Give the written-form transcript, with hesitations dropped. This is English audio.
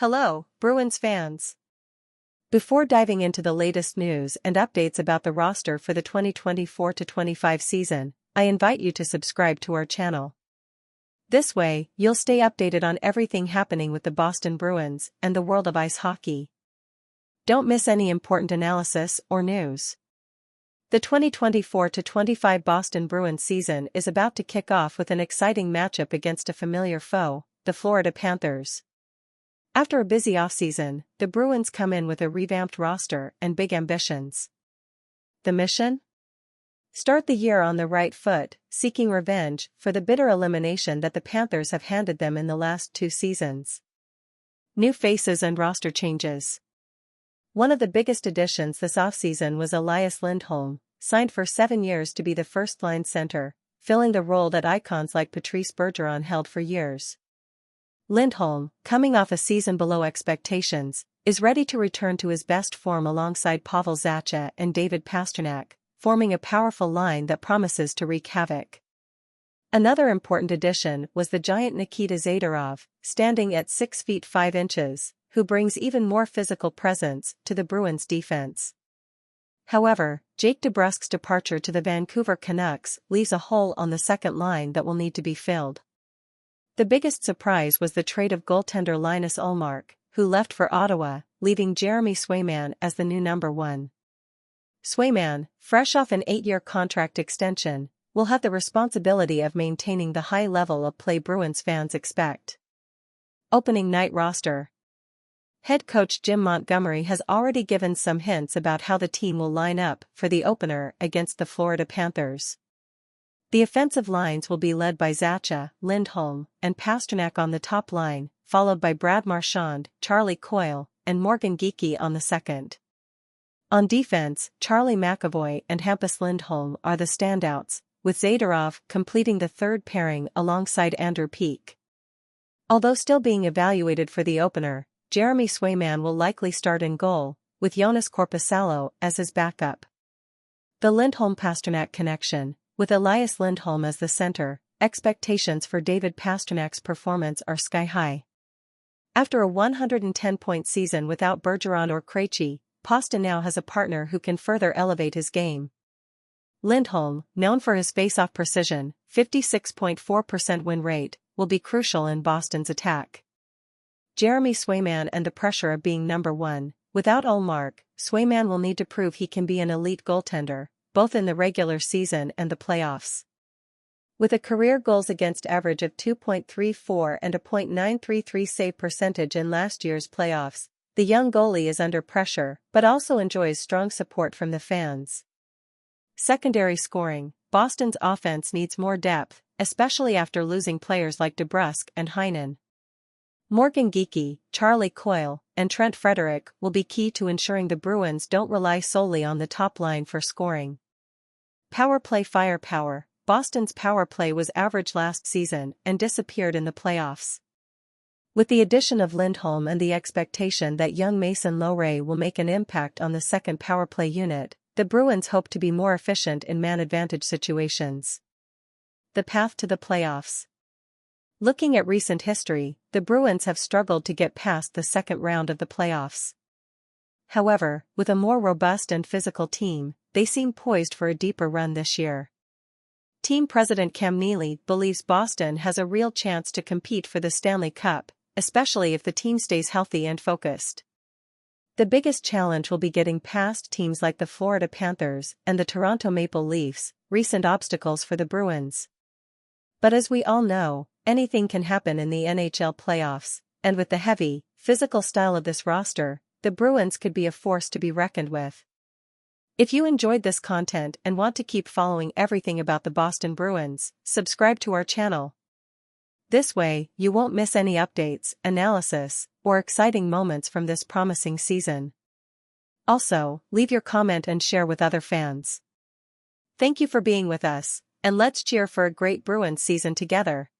Hello, Bruins fans. Before diving into the latest news and updates about the roster for the 2024-25 season, I invite you to subscribe to our channel. This way, you'll stay updated on everything happening with the Boston Bruins and the world of ice hockey. Don't miss any important analysis or news. The 2024-25 Boston Bruins season is about to kick off with an exciting matchup against a familiar foe, the Florida Panthers. After a busy offseason, the Bruins come in with a revamped roster and big ambitions. The mission? Start the year on the right foot, seeking revenge for the bitter elimination that the Panthers have handed them in the last two seasons. New faces and roster changes. One of the biggest additions this offseason was Elias Lindholm, signed for 7 years to be the first-line center, filling the role that icons like Patrice Bergeron held for years. Lindholm, coming off a season below expectations, is ready to return to his best form alongside Pavel Zacha and David Pastrnak, forming a powerful line that promises to wreak havoc. Another important addition was the giant Nikita Zadorov, standing at 6 feet 5 inches, who brings even more physical presence to the Bruins' defense. However, Jake DeBrusk's departure to the Vancouver Canucks leaves a hole on the second line that will need to be filled. The biggest surprise was the trade of goaltender Linus Ullmark, who left for Ottawa, leaving Jeremy Swayman as the new number 1. Swayman, fresh off an 8-year contract extension, will have the responsibility of maintaining the high level of play Bruins fans expect. Opening night roster. Head coach Jim Montgomery has already given some hints about how the team will line up for the opener against the Florida Panthers. The offensive lines will be led by Zacha, Lindholm, and Pastrnak on the top line, followed by Brad Marchand, Charlie Coyle, and Morgan Geekie on the second. On defense, Charlie McAvoy and Hampus Lindholm are the standouts, with Zadorov completing the third pairing alongside Andrew Peeke. Although still being evaluated for the opener, Jeremy Swayman will likely start in goal, with Joonas Korpisalo as his backup. The Lindholm-Pastrnak connection. With Elias Lindholm as the center, expectations for David Pasternak's performance are sky-high. After a 110-point season without Bergeron or Krejci, Pasta now has a partner who can further elevate his game. Lindholm, known for his face-off precision, 56.4% win rate, will be crucial in Boston's attack. Jeremy Swayman and the pressure of being number 1. Without Ullmark, Swayman will need to prove he can be an elite goaltender, both in the regular season and the playoffs. With a career goals against average of 2.34 and a .933 save percentage in last year's playoffs, the young goalie is under pressure but also enjoys strong support from the fans. Secondary scoring. Boston's offense needs more depth, especially after losing players like DeBrusk and Heinen. Morgan Geekie, Charlie Coyle, and Trent Frederic will be key to ensuring the Bruins don't rely solely on the top line for scoring. Power play firepower. Boston's power play was average last season and disappeared in the playoffs. With the addition of Lindholm and the expectation that young Mason Lohrei will make an impact on the second power play unit, the Bruins hope to be more efficient in man-advantage situations. The path to the playoffs. Looking at recent history, the Bruins have struggled to get past the second round of the playoffs. However, with a more robust and physical team, they seem poised for a deeper run this year. Team president Cam Neely believes Boston has a real chance to compete for the Stanley Cup, especially if the team stays healthy and focused. The biggest challenge will be getting past teams like the Florida Panthers and the Toronto Maple Leafs, recent obstacles for the Bruins. But as we all know, anything can happen in the NHL playoffs, and with the heavy, physical style of this roster, the Bruins could be a force to be reckoned with. If you enjoyed this content and want to keep following everything about the Boston Bruins, subscribe to our channel. This way, you won't miss any updates, analysis, or exciting moments from this promising season. Also, leave your comment and share with other fans. Thank you for being with us, and let's cheer for a great Bruins season together.